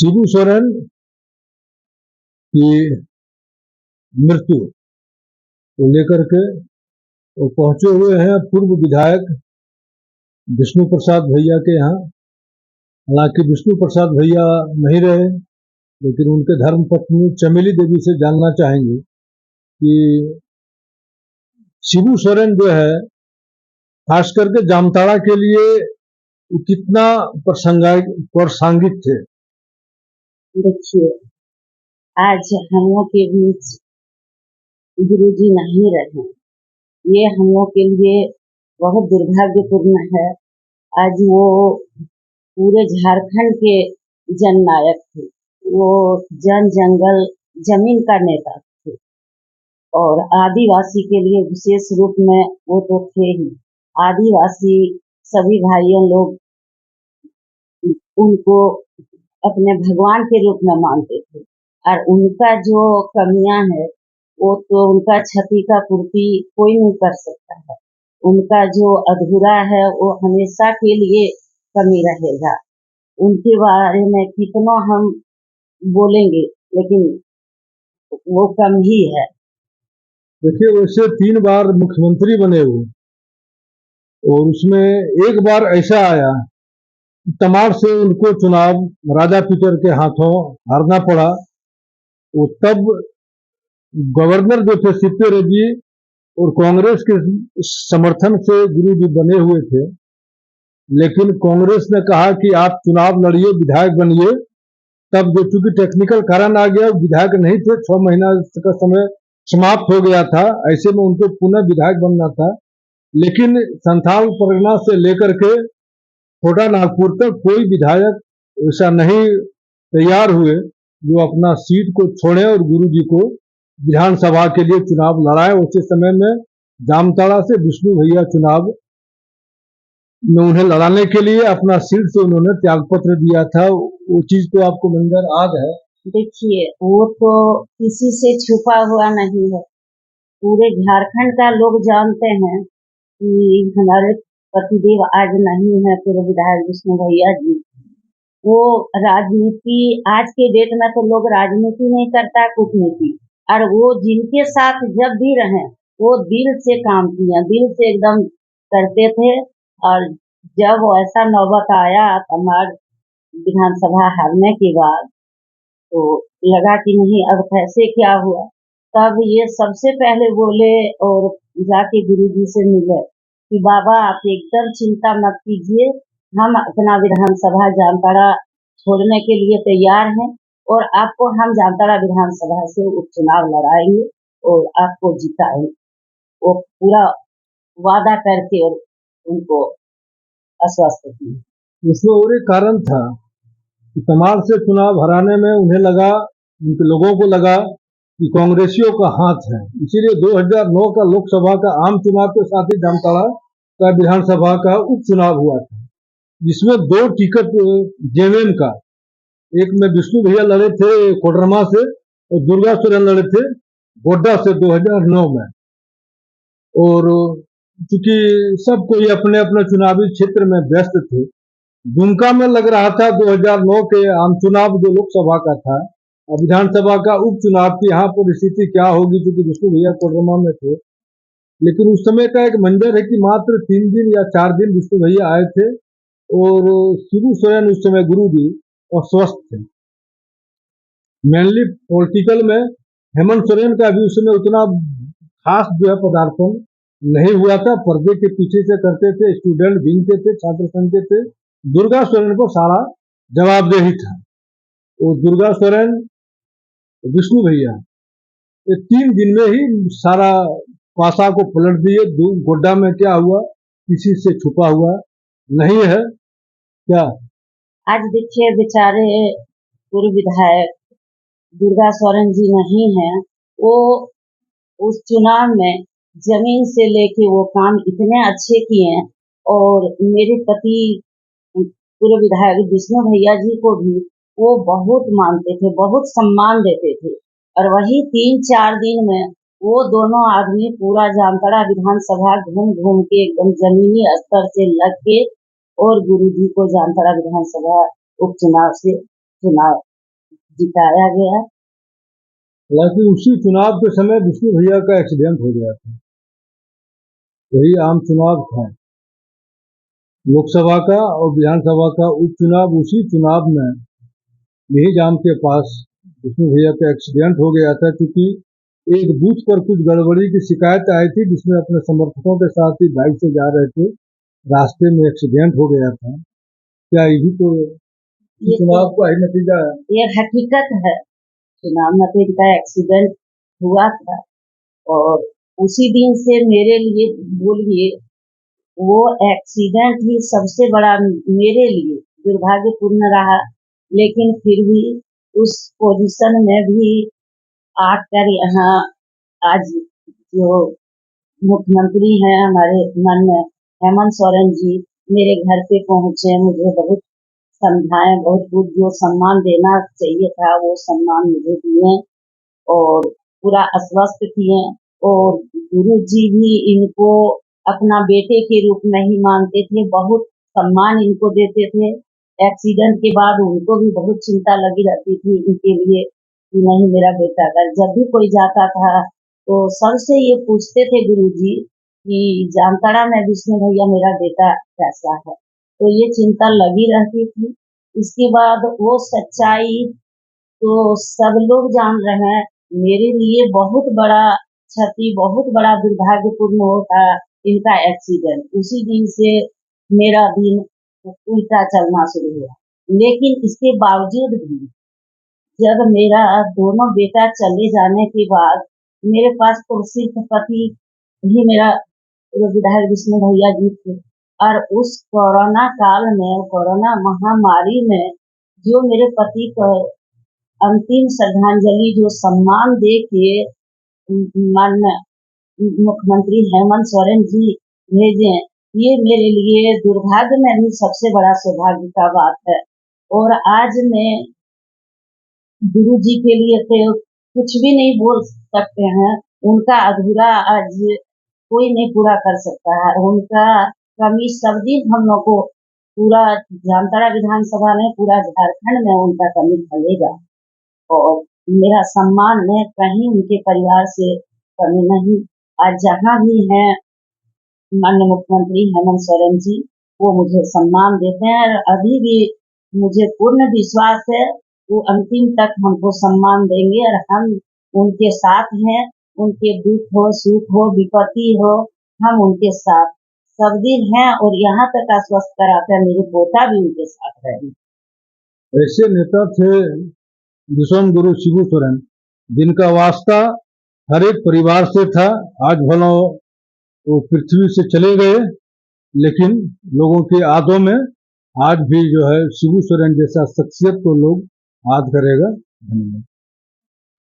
शिबू सोरेन की मृत्यु को लेकर के वो पहुंचे हुए हैं पूर्व विधायक विष्णु प्रसाद भैया के यहाँ। हालांकि विष्णु प्रसाद भैया नहीं रहे, लेकिन उनके धर्म पत्नी चमेली देवी से जानना चाहेंगे कि शिबू सोरेन जो है खास करके जामताड़ा के लिए कितना प्रासंगिक थे। देखिए, आज हम लोग के बीच गुरुजी नहीं रहे, ये हम लोग के लिए बहुत दुर्भाग्यपूर्ण है। आज वो पूरे झारखंड के जननायक थे, वो जन जंगल जमीन का नेता थे और आदिवासी के लिए विशेष रूप में वो तो थे ही। आदिवासी सभी भाइयों लोग उनको अपने भगवान के रूप में मानते थे और उनका जो कमियां है वो तो उनका क्षति का पूर्ति कोई नहीं कर सकता है। उनका जो अधूरा है वो हमेशा के लिए कमी रहेगा। उनके बारे में कितना हम बोलेंगे लेकिन वो कम ही है। देखिए, वैसे 3 बार मुख्यमंत्री बने हुए और उसमें एक बार ऐसा आया तमाड़ से उनको चुनाव राजा पीटर के हाथों हारना पड़ा। वो तब गवर्नर जो थे सीपी रेड्डी और कांग्रेस के समर्थन से गुरु जी बने हुए थे, लेकिन कांग्रेस ने कहा कि आप चुनाव लड़िए, विधायक बनिए। तब जो चूंकि टेक्निकल कारण आ गया, विधायक नहीं थे, 6 महीना का समय समाप्त हो गया था, ऐसे में उनको पुनः विधायक बनना था। लेकिन संथाल परगना से लेकर के छोटा नागपुर तक कोई विधायक ऐसा नहीं तैयार हुए जो अपना सीट को छोड़े और गुरु जी को विधानसभा के लिए चुनाव लड़ाए। उसी समय में जामताड़ा से विष्णु भैया चुनाव में उन्हें लड़ाने के लिए अपना सीट से उन्होंने त्यागपत्र दिया था। वो चीज तो आपको मंजर आग है। देखिए, वो तो किसी से छुपा हुआ नहीं है, पूरे झारखंड का लोग जानते हैं कि हमारे पतिदेव आज नहीं है, पूर्व विधायक विष्णु भैया जी। वो राजनीति आज के डेट में तो लोग राजनीति नहीं करता, कूटनीति। और वो जिनके साथ जब भी रहे वो दिल से काम किया, दिल से एकदम करते थे। और जब ऐसा नौबत आया हमारे विधानसभा हारने के बाद तो लगा कि नहीं अब कैसे क्या हुआ, तब ये सबसे पहले बोले और जाके गुरुजी से मिले कि बाबा आप एकदम चिंता मत कीजिए, हम अपना विधानसभा जामताड़ा छोड़ने के लिए तैयार हैं और आपको हम जामताड़ा विधानसभा से उपचुनाव लड़ाएंगे और आपको जिताएंगे। वो पूरा वादा करके और उनको आश्वस्त किए। इसमें और एक कारण था कि तमाड़ से चुनाव हराने में उन्हें लगा, उनके लोगों को लगा कि कांग्रेसियों का हाथ है। इसीलिए 2009 का लोकसभा का आम चुनाव के साथ ही जामताड़ा का विधानसभा का उपचुनाव हुआ था, जिसमें 2 टिकट जेएमएम का, एक में विष्णु भैया लड़े थे कोडरमा से और दुर्गा सोरेन लड़े थे गोड्डा से 2009 में। और चूंकि सब कोई अपने अपने चुनावी क्षेत्र में व्यस्त थे, दुमका में लग रहा था 2009 के आम चुनाव जो लोकसभा का था, विधानसभा का उपचुनाव की यहाँ पर स्थिति क्या होगी, क्योंकि विष्णु भैया कोडरमा में थे। लेकिन उस समय का एक मंजर है कि मात्र 3 दिन या 4 दिन विष्णु भैया आए थे और शिबू सोरेन उस समय गुरु जी और स्वस्थ थे। मेनली पॉलिटिकल में हेमंत सोरेन का भी उस समय उतना खास जो है पदार्पण नहीं हुआ था, पर्दे के पीछे से करते थे, स्टूडेंट विंग के थे, छात्र संघ के थे। दुर्गा सोरेन को सारा जवाबदेही था। वो दुर्गा सोरेन, विष्णु भैया, ये 3 दिन में ही सारा पासा को पलट दिए। गोड्डा में क्या हुआ किसी से छुपा हुआ नहीं है। क्या आज देखिए, बेचारे पूर्व विधायक दुर्गा सोरेन जी नहीं है, वो उस चुनाव में जमीन से लेके वो काम इतने अच्छे किए और मेरे पति पूर्व विधायक विष्णु भैया जी को भी वो बहुत मानते थे, बहुत सम्मान देते थे। और वही 3-4 दिन में वो दोनों आदमी पूरा जामताड़ा विधानसभा घूम घूम के एकदम जमीनी स्तर से लग के और गुरु जी को जामताड़ा विधानसभा उपचुनाव से चुनाव जिताया गया। हालांकि उसी चुनाव के समय विष्णु भैया का एक्सीडेंट हो गया था। वही आम चुनाव था, लोकसभा का और विधानसभा का उपचुनाव। उसी चुनाव में यही जाम के पास विष्णु भैया का एक्सीडेंट हो गया था, क्योंकि एक बूथ पर कुछ गड़बड़ी की शिकायत आई थी, जिसमें अपने समर्थकों के साथ ही बाइक से जा रहे थे, रास्ते में एक्सीडेंट हो गया था। क्या यही तो चुनाव का ही नतीजा है? ये हकीकत है, चुनाव में तो इनका एक्सीडेंट हुआ था और उसी दिन से मेरे लिए बोलिए वो एक्सीडेंट ही सबसे बड़ा मेरे लिए दुर्भाग्यपूर्ण रहा। लेकिन फिर भी उस पोजीशन में भी आकर यहाँ आज जो मुख्यमंत्री हैं हमारे माननीय हेमंत सोरेन जी मेरे घर पे पहुंचे, मुझे बहुत समझाए, बहुत कुछ जो सम्मान देना चाहिए था वो सम्मान मुझे दिए और पूरा आश्वस्त किए। और गुरु जी भी इनको अपना बेटे के रूप में ही मानते थे, बहुत सम्मान इनको देते थे। एक्सीडेंट के बाद उनको भी बहुत चिंता लगी रहती थी इनके लिए कि नहीं मेरा बेटा का। जब भी कोई जाता था तो सबसे ये पूछते थे गुरु जी कि जामताड़ा में विष्णु भैया मेरा बेटा कैसा है, तो ये चिंता लगी रहती थी। इसके बाद वो सच्चाई तो सब लोग जान रहे हैं, मेरे लिए बहुत बड़ा क्षति, बहुत बड़ा दुर्भाग्यपूर्ण होता इनका एक्सीडेंट। उसी दिन से मेरा दिन उल्टा चलना शुरू हुआ। लेकिन इसके बावजूद भी जब मेरा दोनों बेटा चले जाने के बाद मेरे पास तो सिर्फ पति ही मेरा विधायक विष्णु भैया जी थे। और उस कोरोना काल में, कोरोना महामारी में जो मेरे पति को अंतिम श्रद्धांजलि जो सम्मान दे के माननीय मुख्यमंत्री हेमंत सोरेन जी भेजे, ये मेरे लिए दुर्भाग्य में भी सबसे बड़ा सौभाग्य का बात है। और आज मैं गुरु जी के लिए तो कुछ भी नहीं बोल सकते हैं, उनका अधूरा आज कोई नहीं पूरा कर सकता है। उनका कमी सब दिन हम लोग को पूरा जामताड़ा विधानसभा में, पूरा झारखंड में उनका कमी खलेगा। और मेरा सम्मान में कहीं उनके परिवार से कमी नहीं। आज जहाँ भी हैं माननीय मुख्यमंत्री हेमंत सोरेन जी, वो मुझे सम्मान देते हैं और अभी भी मुझे पूर्ण विश्वास है वो अंतिम तक हमको सम्मान देंगे और हम उनके साथ हैं। उनके दुख हो, सुख हो, विपत्ति हो, हम उनके साथ सब दिन हैं और यहाँ तक आश्वस्त कराते हैं मेरे पोता भी उनके साथ रहेंगे। ऐसे नेता थे विश्व गुरु शिबू सोरेन, जिनका वास्ता हर एक परिवार से था। आज भलो वो पृथ्वी से चले गए, लेकिन लोगों की यादों में आज भी जो है शिबू सोरेन जैसा शख्सियत को लोग याद करेगा। धन्यवाद।